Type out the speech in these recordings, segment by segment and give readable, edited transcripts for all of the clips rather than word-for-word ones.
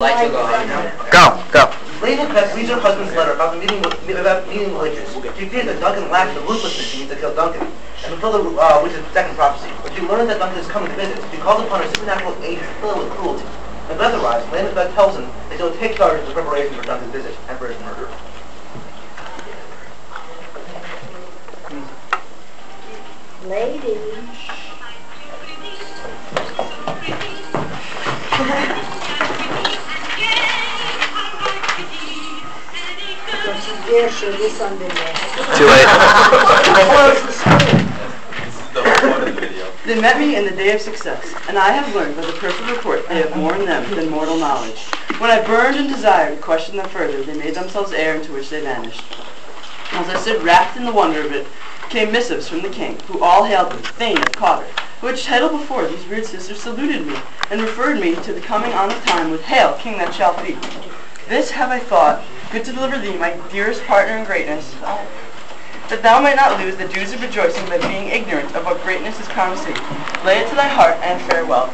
Go. Lady Macbeth reads her husband's letter about meeting witches. She fears that Duncan lacks the ruthlessness she needs to kill Duncan, and fulfill the witch's second prophecy. When she learns that Duncan is coming to visit, she calls upon her supernatural aid to fill her with cruelty. Macbeth arrives, and Lady Macbeth tells him that she will take charge of the preparations for Duncan's visit and for his murder. Lady. There, sure, this on video. Too late. They met me in the day of success, and I have learned by the perfect report they have more in them than mortal knowledge. When I burned and desired to question them further, they made themselves air into which they vanished. As I stood wrapped in the wonder of it, came missives from the king, who all hailed me, Thane of Cotter, which title before these weird sisters saluted me, and referred me to the coming on of time with, Hail, king that shalt be. This have I thought, good to deliver thee, my dearest partner in greatness, that thou might not lose the dues of rejoicing by being ignorant of what greatness is promising. Lay it to thy heart, and farewell.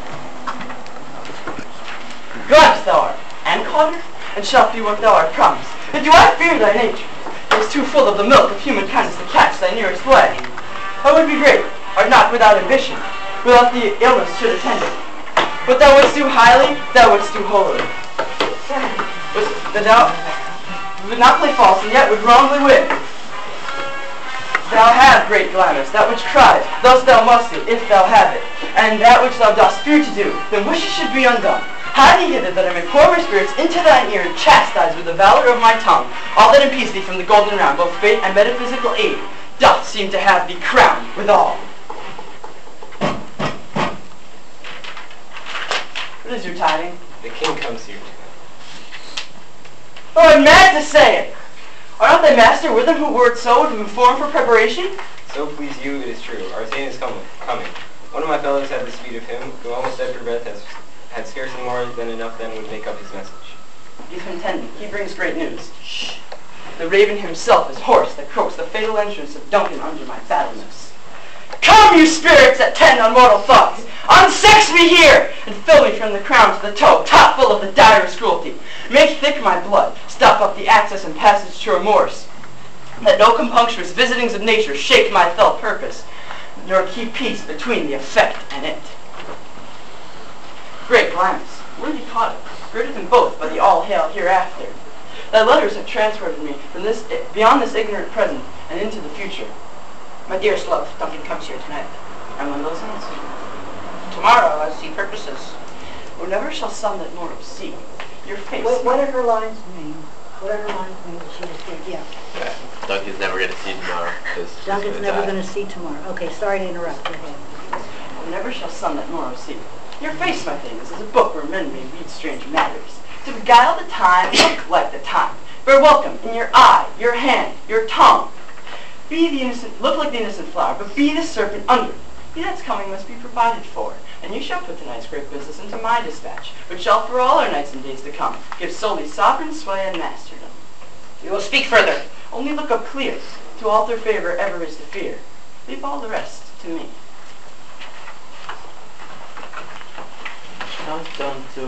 Glass thou art, and Cotter, and shalt be what thou art promised. But do I fear thy nature? It is too full of the milk of human kindness to catch thy nearest way. Thou would be great, art not without ambition, without the illness should attend it. What thou wouldst do highly, thou wouldst do holily. That thou would not play false, and yet would wrongly win. Thou have great gladness, that which cries, thus thou must do, if thou have it. And that which thou dost fear to do, then wishes should be undone. Hie thee hither, that I may pour my spirits into thine ear, and chastise with the valor of my tongue all that impedes thee from the golden round. Both fate and metaphysical aid doth seem to have thee crowned withal. What is your tiding? The king comes here. Oh, I'm mad to say it! Are not thy master with him who word so to inform for preparation? So please you, it is true. Our Thane is coming. One of my fellows had the speed of him, who almost dead for breath has had scarcely more than enough then would make up his message. Be contending. He brings great news. Shh! The raven himself is hoarse that croaks the fatal entrance of Duncan under my battlements. Come, you spirits that tend on mortal thoughts! Unsex me here, and fill me from the crown to the toe, top full of the direst cruelty. Make thick my blood, stop up the access and passage to remorse. Let no compunctious visitings of nature shake my felt purpose, nor keep peace between the effect and it. Great Glamis, worthy Cotter, greater than both by the all-hail hereafter. Thy letters have transported me from this beyond this ignorant present and into the future. My dearest love, Duncan comes here tonight. And when those things? Tomorrow, as he purposes. Or never shall sun that mortal see your face. What did her lines mean? What did her lines mean that she just did? Yeah. Duncan's never going to see tomorrow. Duncan's never going to see tomorrow. Okay, sorry to interrupt. Go ahead. Or never shall sun that morrow see. Your face, my thing, is as a book where men may read strange matters. To beguile the time, look like the time. Bear welcome in your eye, your hand, your tongue. Be the innocent, look like the innocent flower, but be the serpent under. He that's coming must be provided for, and you shall put tonight's great business into my dispatch, which shall for all our nights and days to come give solely sovereign sway and masterdom. We will speak further. Only look up clear, to alter favor ever is to fear. Leave all the rest to me. Countdown to...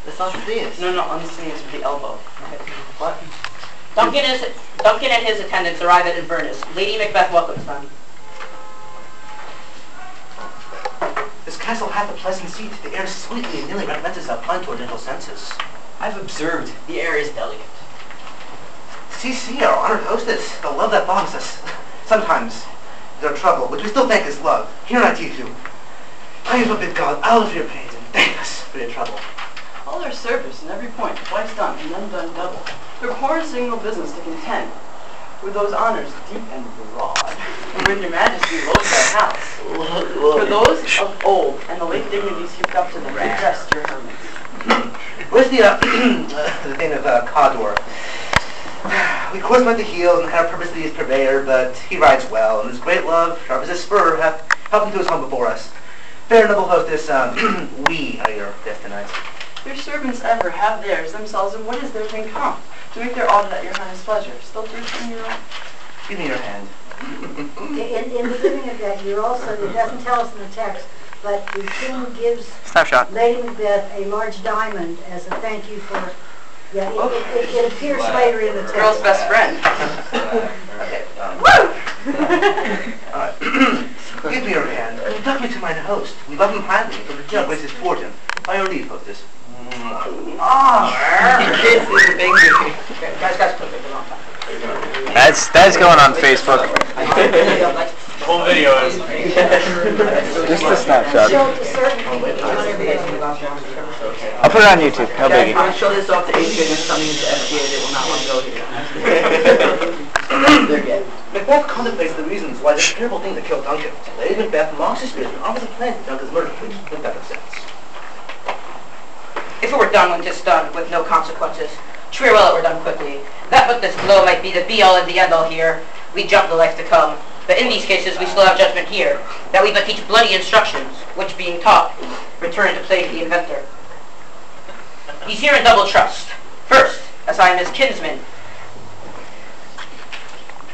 That's not Sneas. No, on the sneeze with the elbow. What? Duncan and his attendants arrive at Inverness. Lady Macbeth welcomes them. This castle hath a pleasant seat. The air is sweetly and nearly recommends itself unto our gentle senses. I've observed. The air is delicate. C.C., our honored hostess, the love that bonds us. Sometimes there's our trouble, which we still thank is love. Hear not ye too. Please will bid God out of your pains and thank us for your trouble. All our service in every point, twice done and then done double. Their poor single business to contend with those honors deep and broad. And when your majesty loads thy house, for those of old and the late dignities heaped up to them, address your hermits. Where's the thing of Cawdor? We course him at the heels and kind of purpose his purveyor, but he rides well, and his great love, sharp as a spur, hath helped him to his home before us. Fair noble hostess, we are your guest tonight. Your servants ever have theirs themselves, and what is theirs in come? To make their audit at your highness' pleasure. Still through your own. Give me your hand. In the giving of that, you're also, it doesn't tell us in the text, but the king gives Snapshot. Lady Macbeth a large diamond as a thank you for, yeah, it appears later in the text. Girl's best friend. Okay. Woo! Give me your hand and conduct me to mine host. We love him highly, but we cannot waste his fortune. By your leave, hostess. Kids is a big movie. Guys, put it on. That's going on Facebook. The whole video is. Just a snapshot. Show it to certain people, not everybody. I'll put it on YouTube. No Guys, biggie. I'm show this off to Adrian and something to MTA. They will not want to go here. They're gay. Macbeth contemplates the reasons why this terrible thing that killed Duncan. Lady Macbeth longs to speak and offers a plan for Duncan's murder, which Macbeth accepts. If it were done when 'tis done, with no consequences, sure well it were done quickly. That but this blow might be the be-all and the end-all here. We jump the life to come. But in these cases we still have judgment here, that we but teach bloody instructions, which being taught, return to plague the inventor. He's here in double trust. First, as I am his kinsman,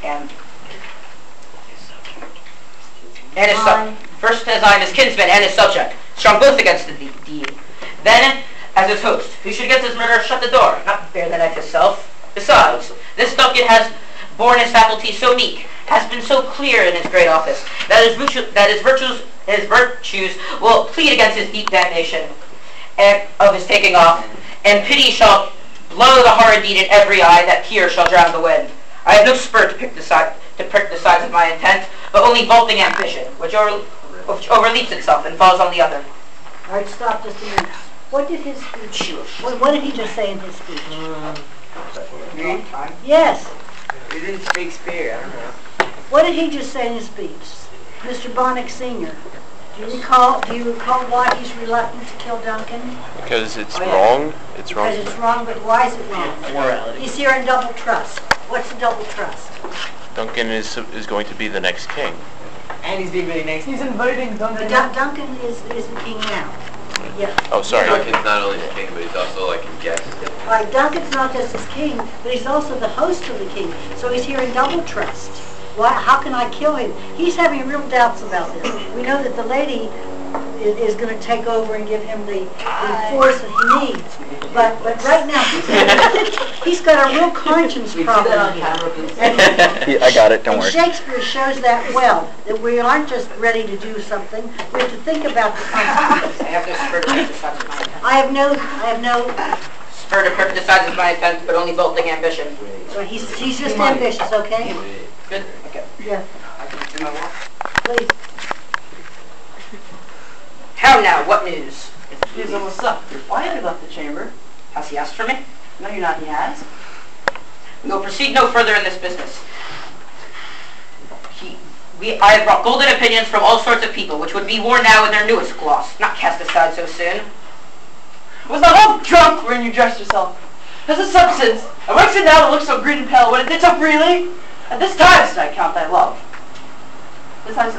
and his first as I am his kinsman and his subject, strong both against the deed. Then, as his host, who should against his murderer shut the door, not bear the knife himself. Besides, this Duncan has borne his faculties so meek, has been so clear in his great office, that his virtues will plead against his deep damnation and of his taking off, and pity shall blow the horrid deed in every eye, that tear shall drown the wind. I have no spur to prick the sides of my intent, but only vaulting ambition, which overleaps itself and falls on the other. All right, stop just a minute. What did his speech, what did he just say in his speech? Yes. You didn't speak Shakespeare, I don't know. What did he just say in his speech? Mr. Bonnick Sr., do you recall why he's reluctant to kill Duncan? Because it's wrong. It's wrong. Because it's wrong, but why is it wrong? Morality. He's here in double trust. What's a double trust? Duncan is going to be the next king. And he's being really nice. He's inviting Duncan. Duncan is the king now. Yeah. Oh, sorry. Duncan's not only the king, but he's also like a guest. Right, Duncan's not just his king, but he's also the host of the king. So he's here in double trust. Why? How can I kill him? He's having real doubts about this. We know that the lady is going to take over and give him the force that he needs. But right now, he's got a real conscience problem. I got it. Don't And worry. Shakespeare shows that well, that we aren't just ready to do something. We have to think about the consequences. I have no spur to prick the sides of my intent. I have no. Spur to prick the sides of my intent, but only vaulting ambition. So he's just ambitious, okay? Good? Okay. Yeah, I can do my walk. please. How now? What news? He's almost up. Why have you left the chamber? Has he asked for me? No, you're not. He has. We will proceed no further in this business. I have brought golden opinions from all sorts of people, which would be worn now in their newest gloss, not cast aside so soon. Was the whole drunk wherein you dressed yourself? Has a substance, and wakes it now to look so green and pale when it did so freely? At this time, did I count thy love. This time,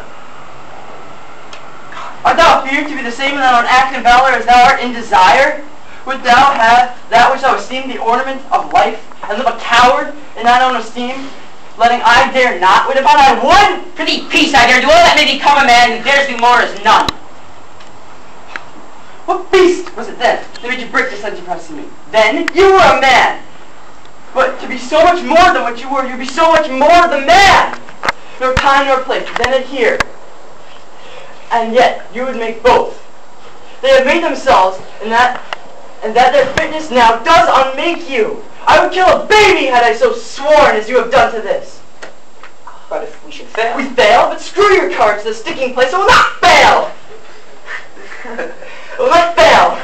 art thou feared to be the same in thine own act and valor as thou art in desire? Would thou have that which thou esteem the ornament of life, and live a coward in thine own esteem, letting I dare not wait upon I would? Prithee, peace, I dare do all that may become a man who dares do more as none. What beast was it then that made you break the sense of pressing me? Then you were a man. But to be so much more than what you were, you'd be so much more the man. Nor time nor place, then and here. And yet you would make both. They have made themselves, and that their fitness now does unmake you. I would kill a baby had I so sworn as you have done to this. But if we should fail... We fail? But screw your cards to the sticking place. It will not fail. It will not fail.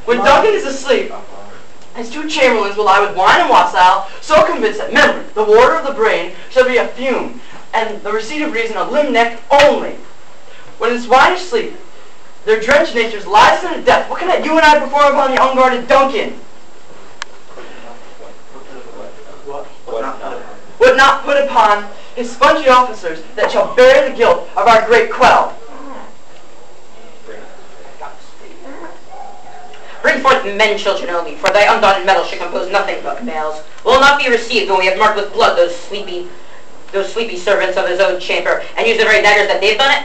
When Duncan is asleep, his two chamberlains will lie with wine and wassail, so convinced that memory, the water of the brain, shall be a fume, and the receipt of reason a limb neck only. When in swinish sleep, their drenched natures lies in a death. What can you and I perform upon the unguarded Duncan? Would not put upon his spongy officers that shall bear the guilt of our great quell. Bring forth men and children only, for thy undotted metal should compose nothing but males. Will not be received when we have marked with blood those sleepy servants of his own chamber, and use the very daggers that they've done it?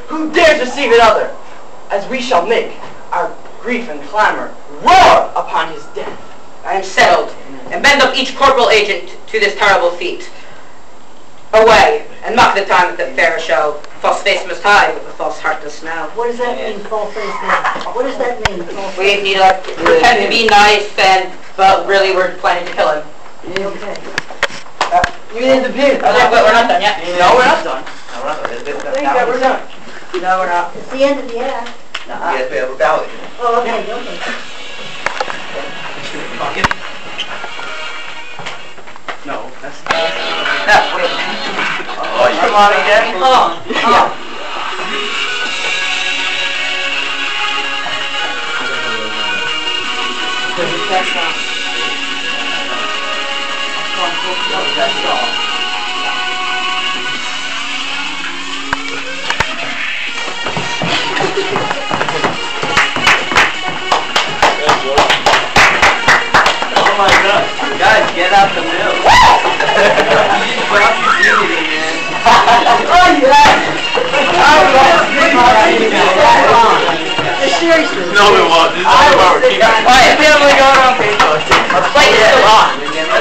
Who dares receive it other? As we shall make our grief and clamor roar upon his death. I am settled, and bend up each corporal agent to this terrible feat. Away, and mock the time at the fair show. False face must hide, but the false heart does know. What does that mean, false face? What does that mean, false We face? need to pretend to be nice, but really we're planning to kill him. Okay. You need the pin. But we're not done yet. No, we're not done. No, we're not. Think that we're done. No, we're not. It's the end of the act. Yes, we have a ballot. Oh, okay, okay. No, that's No, wait. Come on again. Hold on. Yeah. Oh my god. Guys, get out the milk. Seriously. No, it won't. This is all about keep Quiet. Family going on Facebook. Our fight is still on.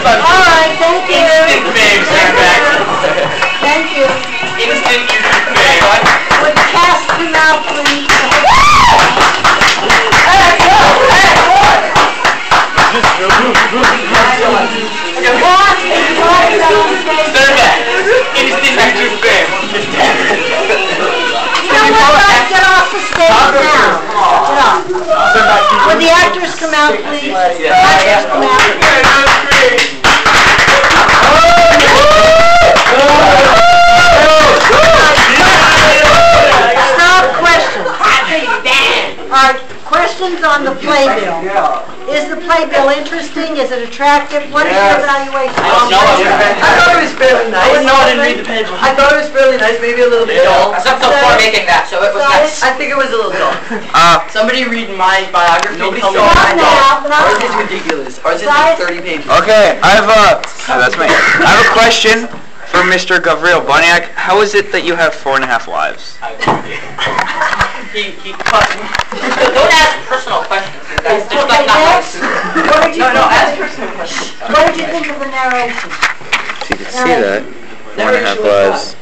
All right, thank you. instant fame, Sternbach. Thank you. Instant YouTube fame. Would the cast come out, please? Sternbach. Instant YouTube fame. You know what, guys, get off the stage now. Get off. Would the actors come out, please? Actors come out. Stop questions. All right, questions on the playbill. Is the playbill interesting? Is it attractive? What is your evaluation? I thought it was fairly nice. I didn't read the page. I thought it was fairly nice, maybe a little bit dull. I slept till 4 making that, so it was nice. I think it was a little dull. Somebody read my biography. Nobody Not now, not Ours is now. ridiculous. Ours is Guys. like 30 pages. Okay, I have that's me. I have a question for Mr. Gavril Buniak. How is it that you have 4.5 wives? He fucked me. Don't ask personal questions. That's just Okay, like not next. nice. What did you No, think? ask personal questions. What did you think of the narration? If you could see that. 4.5 wives.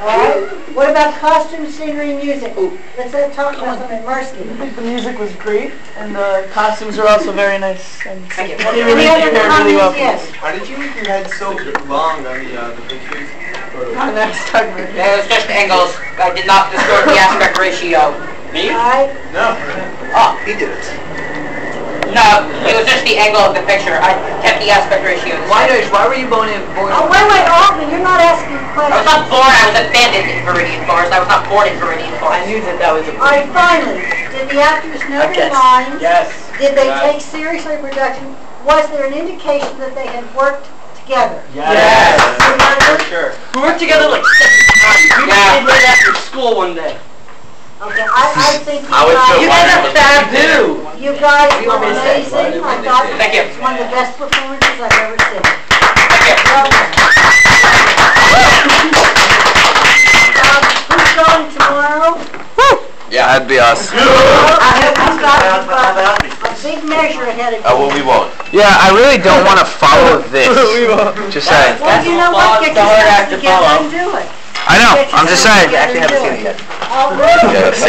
All right. What about costume, scenery, and music? Let's talk about something. Marsky. I think the music was great, and the costumes are also very nice. And Thank you. they Any really other prepared really well. comments? Yes. How did you make your head so long on the pictures? I'm not stuck with It was just angles. I did not distort the aspect ratio. Me? All right. No. Oh, He did it. no, it was just the angle of the picture. I kept the aspect ratio. Why were you born in? Oh, wait, Alden, you're not asking I was questions. not born, I was abandoned in Viridian Forest. I was not born in Viridian I Forest. knew that was a. All right, finally, did the actors know their lines? Yes. Did they take seriously production? Was there an indication that they had worked together? Yes. For sure. We worked together like 6 times. We Yeah. played right after school one day. Okay, I think I would feel You guys are faboo. you guys were always say, amazing. I thought Thank you. it's one of the best performances I've ever seen. Thank you. Well done. Who's going tomorrow? Yeah, that'd be us. You've got a big measure ahead of you. Well, we won't. Yeah, I really don't want to follow this. Just saying. Well, you know what? Get yourself together and do it. I know. Get I'm just yourself saying. together and do it. Yeah, that's the